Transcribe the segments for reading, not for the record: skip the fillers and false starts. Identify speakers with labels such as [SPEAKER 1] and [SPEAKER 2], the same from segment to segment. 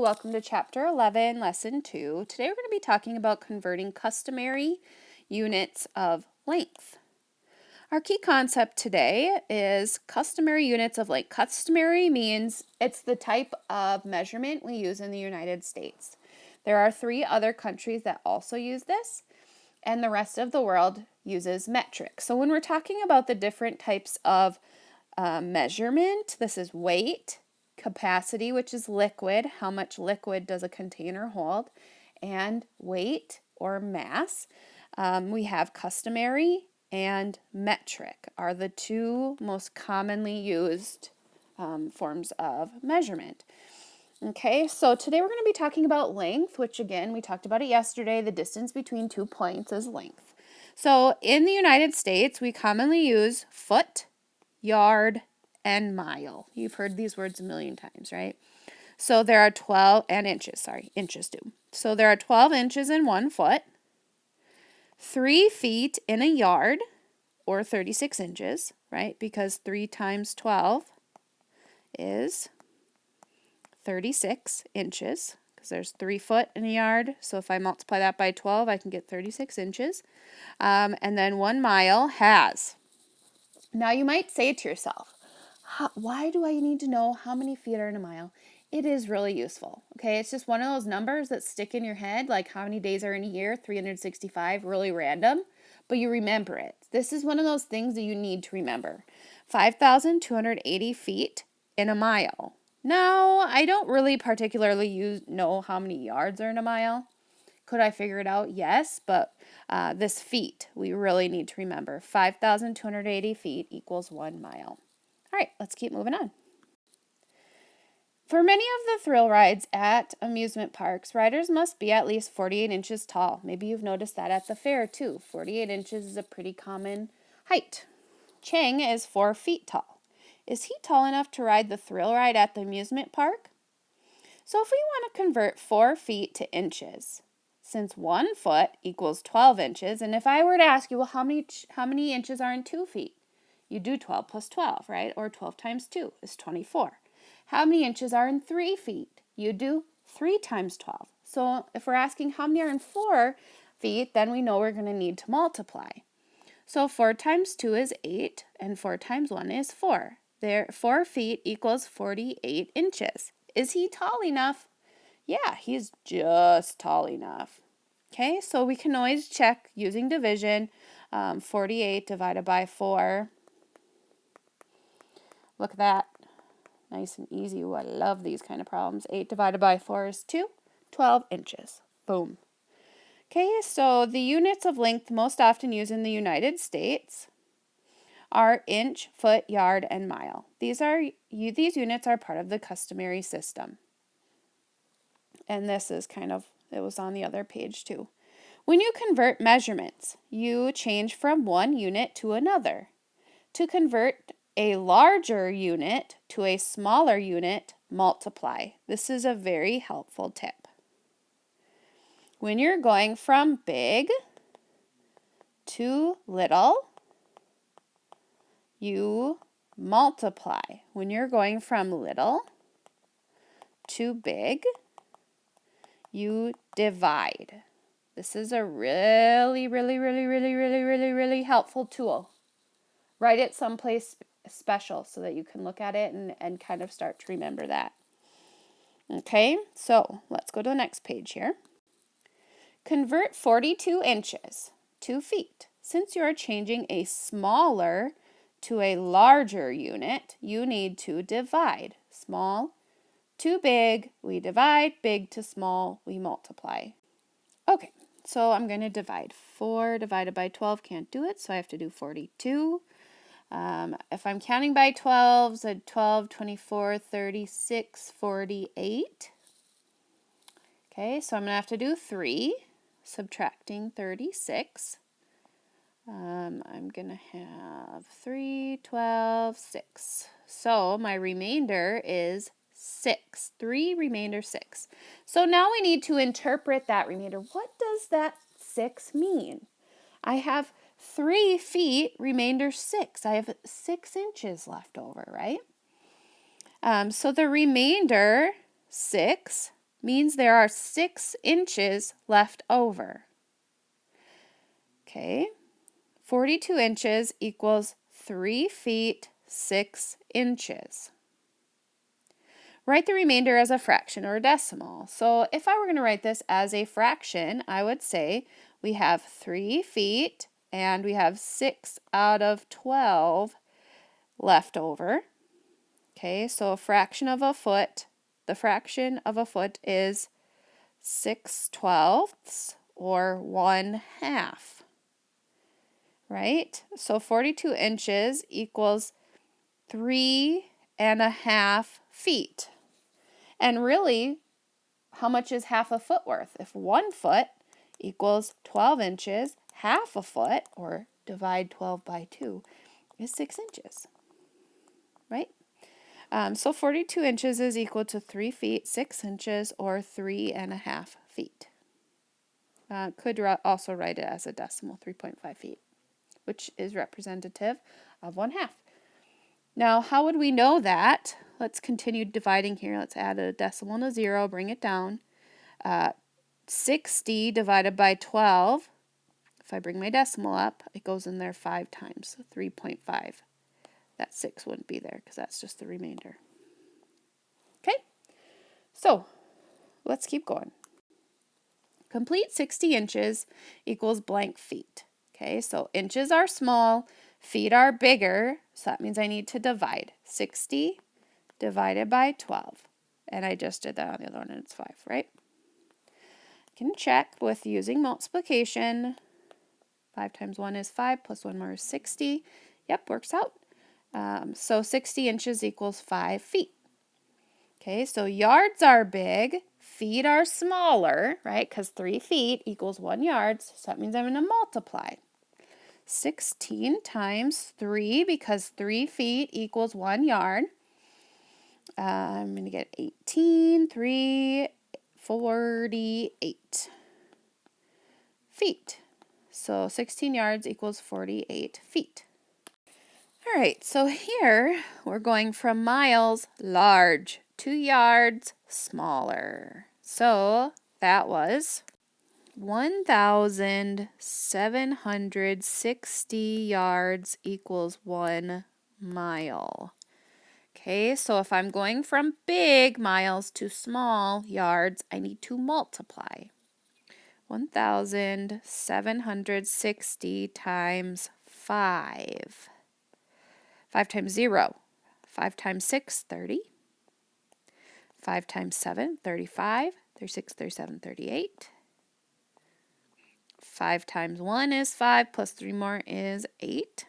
[SPEAKER 1] welcome to Chapter 11, Lesson 2. Today we're going to be talking about converting customary units of length. Our key concept today is customary units of length. Customary means it's the type of measurement we use in the United States. There are 3 other countries that also use this, and the rest of the world uses metric. So when we're talking about the different types of measurement, this is weight, capacity, which is liquid, how much liquid does a container hold, and weight or mass. We have customary and metric are the 2 most commonly used forms of measurement. Okay, so today we're going to be talking about length, which again, we talked about it yesterday. The distance between 2 points is length. So in the United States, we commonly use foot, yard, and mile. You've heard these words a million times, right? So there are 12, and inches, inches too. So there are 12 inches in 1 foot, 3 feet in a yard, or 36 inches, right? Because 3 times 12 is 36 inches, because there's 3 foot in a yard. So if I multiply that by 12, I can get 36 inches. And then 1 mile has. Now you might say to yourself, why do I need to know how many feet are in a mile? It is really useful, okay? It's just one of those numbers that stick in your head, like how many days are in a year, 365, really random, but you remember it. This is one of those things that you need to remember. 5,280 feet in a mile. Now, I don't really particularly know how many yards are in a mile. Could I figure it out? Yes, but this feet, we really need to remember. 5,280 feet equals 1 mile. All right, let's keep moving on. For many of the thrill rides at amusement parks, riders must be at least 48 inches tall. Maybe you've noticed that at the fair too. 48 inches is a pretty common height. Chang is 4 feet tall. Is he tall enough to ride the thrill ride at the amusement park? So if we want to convert 4 feet to inches, since 1 foot equals 12 inches, and if I were to ask you, well, how many inches are in 2 feet? You do 12 plus 12, right? Or 12 times 2 is 24. How many inches are in 3 feet? You do 3 times 12. So if we're asking how many are in 4 feet, then we know we're going to need to multiply. So 4 times 2 is 8, and 4 times 1 is 4. 4 feet equals 48 inches. Is he tall enough? Yeah, he's just tall enough. Okay, so we can always check using division. 48 divided by 4. Look at that. Nice and easy. Ooh, I love these kind of problems. 8 divided by 4 is 2. 12 inches. Boom. Okay, so the units of length most often used in the United States are inch, foot, yard, and mile. These units are part of the customary system. And this is it was on the other page too. When you convert measurements, you change from one unit to another. To convert a larger unit to a smaller unit, multiply. This is a very helpful tip. When you're going from big to little, you multiply. When you're going from little to big, you divide. This is a really, really, really, really, really, really, really helpful tool. Write it someplace special so that you can look at it and kind of start to remember that. Okay, so let's go to the next page here. Convert 42 inches, 2 feet. Since you are changing a smaller to a larger unit, you need to divide. Small to big, we divide. Big to small, we multiply. Okay, so I'm going to divide. 4 divided by 12 can't do it, so I have to do 42. If I'm counting by 12s, 12, 24, 36, 48. Okay, so I'm going to have to do 3, subtracting 36. I'm going to have 3, 12, 6. So my remainder is 6. 3, remainder 6. So now we need to interpret that remainder. What does that 6 mean? I have 3 feet, remainder 6. I have 6 inches left over, right? So the remainder 6 means there are 6 inches left over. Okay, 42 inches equals 3 feet 6 inches. Write the remainder as a fraction or a decimal. So if I were going to write this as a fraction, I would say we have 3 feet and we have 6 out of 12 left over. Okay, so a fraction of a foot, the fraction of a foot is 6/12 or 1/2, right? So 42 inches equals 3.5 feet. And really, how much is half a foot worth? If 1 foot equals 12 inches, half a foot, or divide 12 by 2, is 6 inches, right? So 42 inches is equal to 3 feet 6 inches, or 3.5 feet. Could also write it as a decimal, 3.5 feet, which is representative of 1/2. Now, how would we know that? Let's continue dividing here. Let's add a decimal and a 0, bring it down. 60 divided by 12, if I bring my decimal up, it goes in there 5 times, so 3.5. That 6 wouldn't be there because that's just the remainder. Okay, so let's keep going. Complete 60 inches equals blank feet. Okay, so inches are small, feet are bigger, so that means I need to divide. 60 divided by 12. And I just did that on the other one, and it's 5, right? I can check with using multiplication. 5 times 1 is 5, plus 1 more is 60. Yep, works out. So 60 inches equals 5 feet. Okay, so yards are big, feet are smaller, right? Because 3 feet equals 1 yard, so that means I'm going to multiply. 16 times 3, because 3 feet equals 1 yard. I'm going to get 18, 3, 48 feet. So 16 yards equals 48 feet. All right, so here we're going from miles large to yards smaller. So that was 1,760 yards equals 1 mile. Okay, so if I'm going from big miles to small yards, I need to multiply. 1,760 times 5. 5 times 0. 5 times 6, 30. 5 times 7, 35. 36, 37, 38. 5 times 1 is 5, plus 3 more is 8.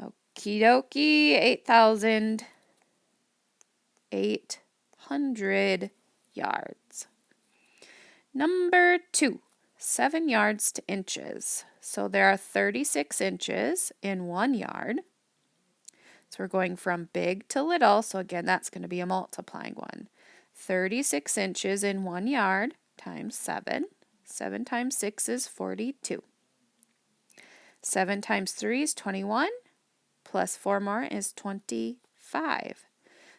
[SPEAKER 1] Okie dokie, 8,800 yards. Number 2, 7 yards to inches. So there are 36 inches in 1 yard. So we're going from big to little, so again, that's going to be a multiplying one. 36 inches in 1 yard times 7. 7 times 6 is 42. 7 times 3 is 21, plus 4 more is 25.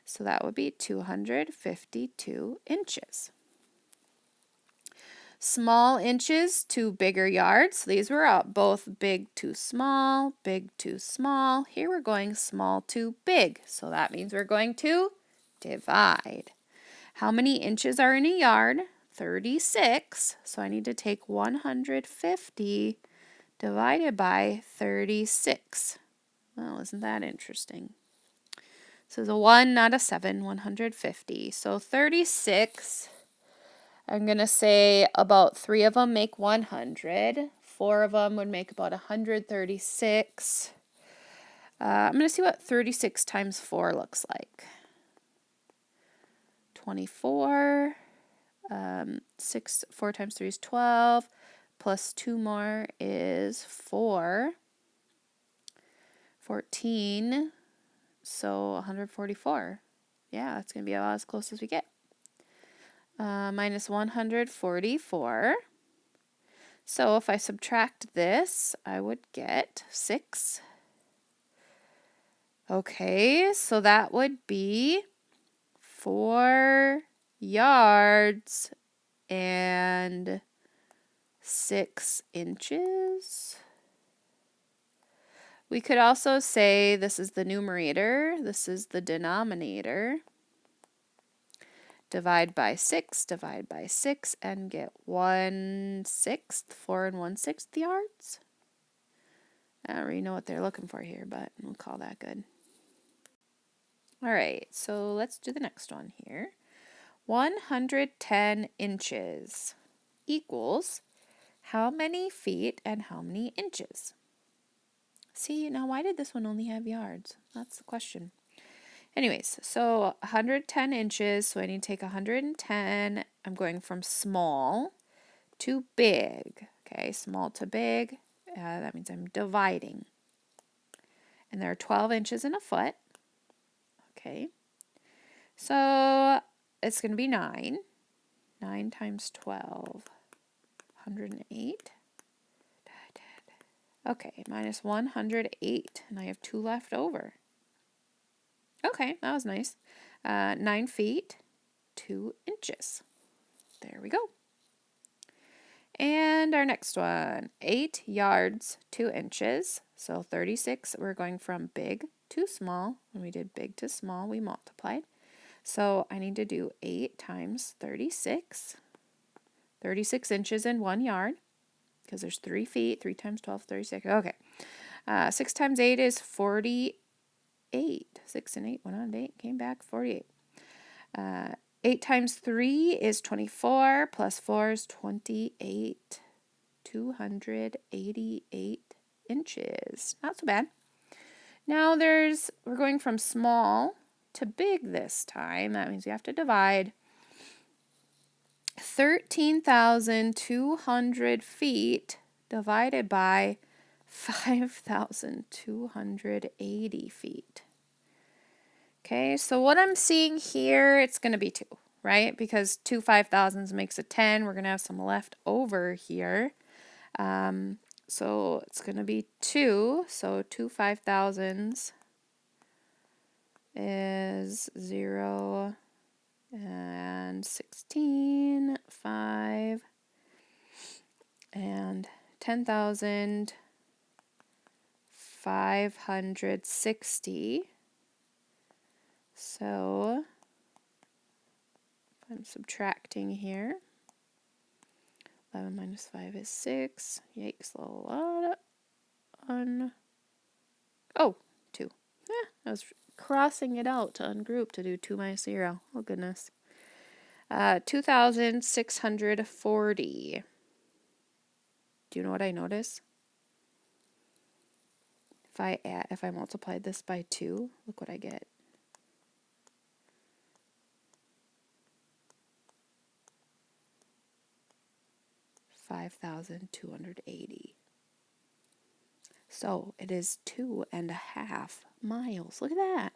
[SPEAKER 1] So that would be 252 inches. Small inches to bigger yards. These were both big to small, big to small. Here we're going small to big. So that means we're going to divide. How many inches are in a yard? 36. So I need to take 150 divided by 36. Well, isn't that interesting? So it's a 1, not a 7, 150. So 36. I'm going to say about 3 of them make 100. 4 of them would make about 136. I'm going to see what 36 times 4 looks like. 24. 4 times 3 is 12. Plus 2 more is 4. 14. So 144. Yeah, that's going to be about as close as we get. Minus 144. So if I subtract this, I would get 6. Okay, so that would be 4 yards and 6 inches. We could also say this is the numerator, this is the denominator. Divide by 6, and get 1/6, 4 1/6 yards. I don't really know what they're looking for here, but we'll call that good. All right, so let's do the next one here. 110 inches equals how many feet and how many inches? See, now why did this one only have yards? That's the question. Anyways, so 110 inches, so I need to take 110. I'm going from small to big. Okay, small to big. That means I'm dividing. And there are 12 inches in a foot. Okay. So it's going to be 9. 9 times 12. 108. Okay, minus 108. And I have 2 left over. Okay, that was nice. 9 feet, 2 inches. There we go. And our next one, 8 yards, 2 inches. So 36, we're going from big to small. When we did big to small, we multiplied. So I need to do 8 times 36. 36 inches in 1 yard, because there's 3 feet. 3 times 12, 36. Okay. 6 times 8 is 48. 6 and 8 went on to 8, came back 48. 8 times 3 is 24, plus 4 is 28. 288 inches. Not so bad. Now we're going from small to big this time. That means you have to divide. 13,200 feet divided by 5,280 feet. Okay, so what I'm seeing here, it's going to be 2, right? Because 2 5,000s makes a 10. We're going to have some left over here. So it's going to be 2. So 2 5,000s is 0 and 16, 5, and 10,560. So I'm subtracting here. 11 minus 5 is 6. Yikes, a lot of Oh, 2. I was crossing it out to ungroup to do 2 minus 0. Oh, goodness. 2,640. Do you know what I notice? If I multiplied this by 2, look what I get. 5,280. So it is 2.5 miles. Look at that.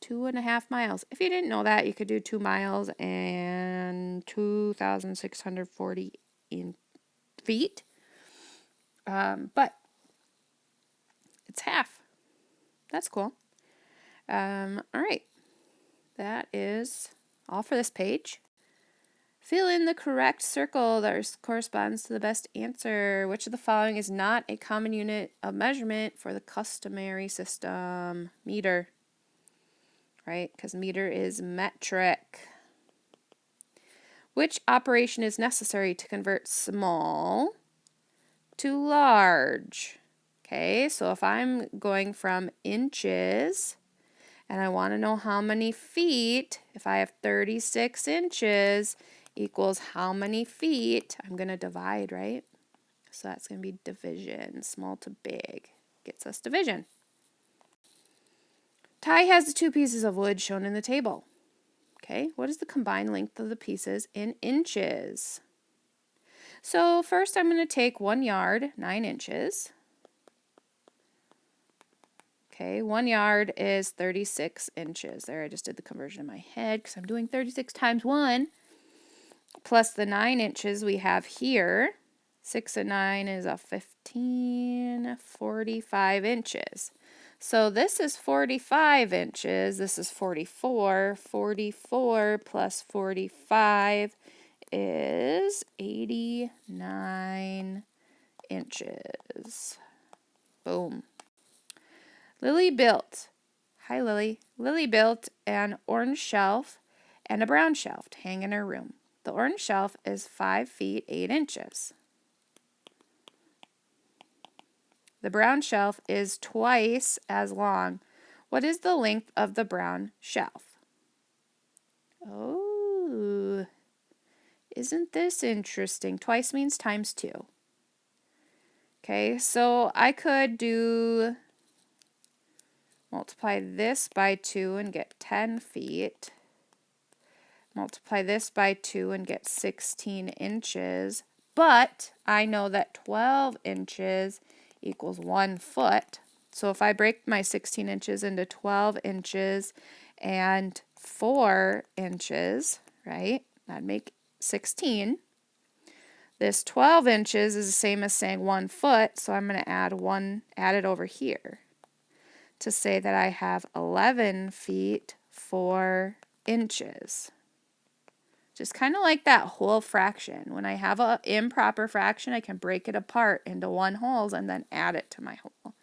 [SPEAKER 1] 2.5 miles. If you didn't know that, you could do 2 miles and 2,640 in feet. But it's half. That's cool. All right. That is all for this page. Fill in the correct circle that corresponds to the best answer. Which of the following is not a common unit of measurement for the customary system? Meter. Right? Because meter is metric. Which operation is necessary to convert small to large? Okay, so if I'm going from inches and I want to know how many feet, if I have 36 inches equals how many feet, I'm going to divide, right? So that's going to be division. Small to big gets us division. Ty has the 2 pieces of wood shown in the table. Okay, what is the combined length of the pieces in inches? So first I'm going to take 1 yard, 9 inches. Okay, 1 yard is 36 inches. There, I just did the conversion in my head because I'm doing 36 times 1. Plus the 9 inches we have here. 6 and 9 is a 15, 45 inches. So this is 45 inches. This is 44. 44 plus 45 is 89 inches. Boom. Lily built. Hi, Lily. Lily built an orange shelf and a brown shelf to hang in her room. The orange shelf is 5 feet 8 inches. The brown shelf is twice as long. What is the length of the brown shelf? Oh, isn't this interesting? Twice means times 2. Okay, so I could multiply this by 2 and get 10 feet. Multiply this by 2 and get 16 inches. But I know that 12 inches equals 1 foot. So if I break my 16 inches into 12 inches and 4 inches, right, that'd make 16. This 12 inches is the same as saying 1 foot, so I'm going to add it over here to say that I have 11 feet 4 inches. Just kind of like that whole fraction. When I have an improper fraction, I can break it apart into 1 wholes and then add it to my whole.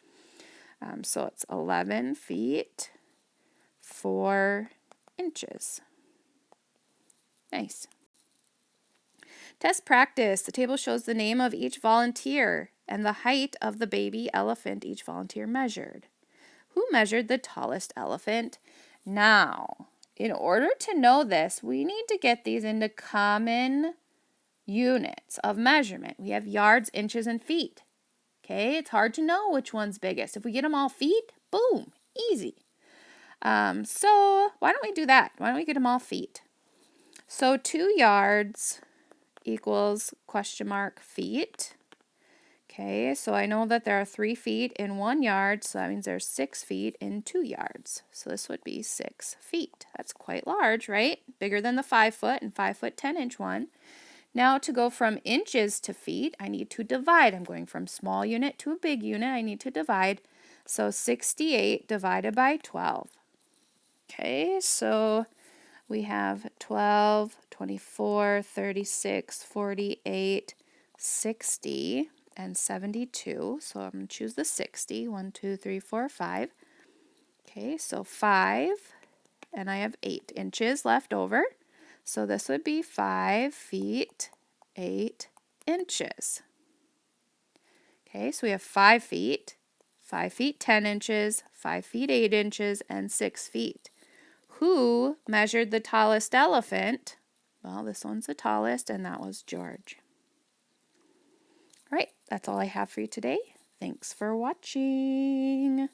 [SPEAKER 1] So it's 11 feet 4 inches. Nice. Test practice. The table shows the name of each volunteer and the height of the baby elephant each volunteer measured. Who measured the tallest elephant? Now, in order to know this, we need to get these into common units of measurement. We have yards, inches, and feet. Okay, it's hard to know which one's biggest. If we get them all feet, boom, easy. So why don't we do that? Why don't we get them all feet? So 2 yards equals feet. Okay, so I know that there are 3 feet in 1 yard, so that means there's 6 feet in 2 yards. So this would be 6 feet. That's quite large, right? Bigger than the 5 foot and 5 foot 10 inch one. Now to go from inches to feet, I need to divide. I'm going from small unit to a big unit. I need to divide. So 68 divided by 12. Okay, so we have 12, 24, 36, 48, 60, and 72. So I'm going to choose the 60. 1, 2, 3, 4, 5. Okay, so 5, and I have 8 inches left over. So this would be 5 feet 8 inches. Okay, so we have 5 feet, 5 feet 10 inches, 5 feet 8 inches, and 6 feet. Who measured the tallest elephant? Well, this one's the tallest, and that was George. All right, that's all I have for you today. Thanks for watching.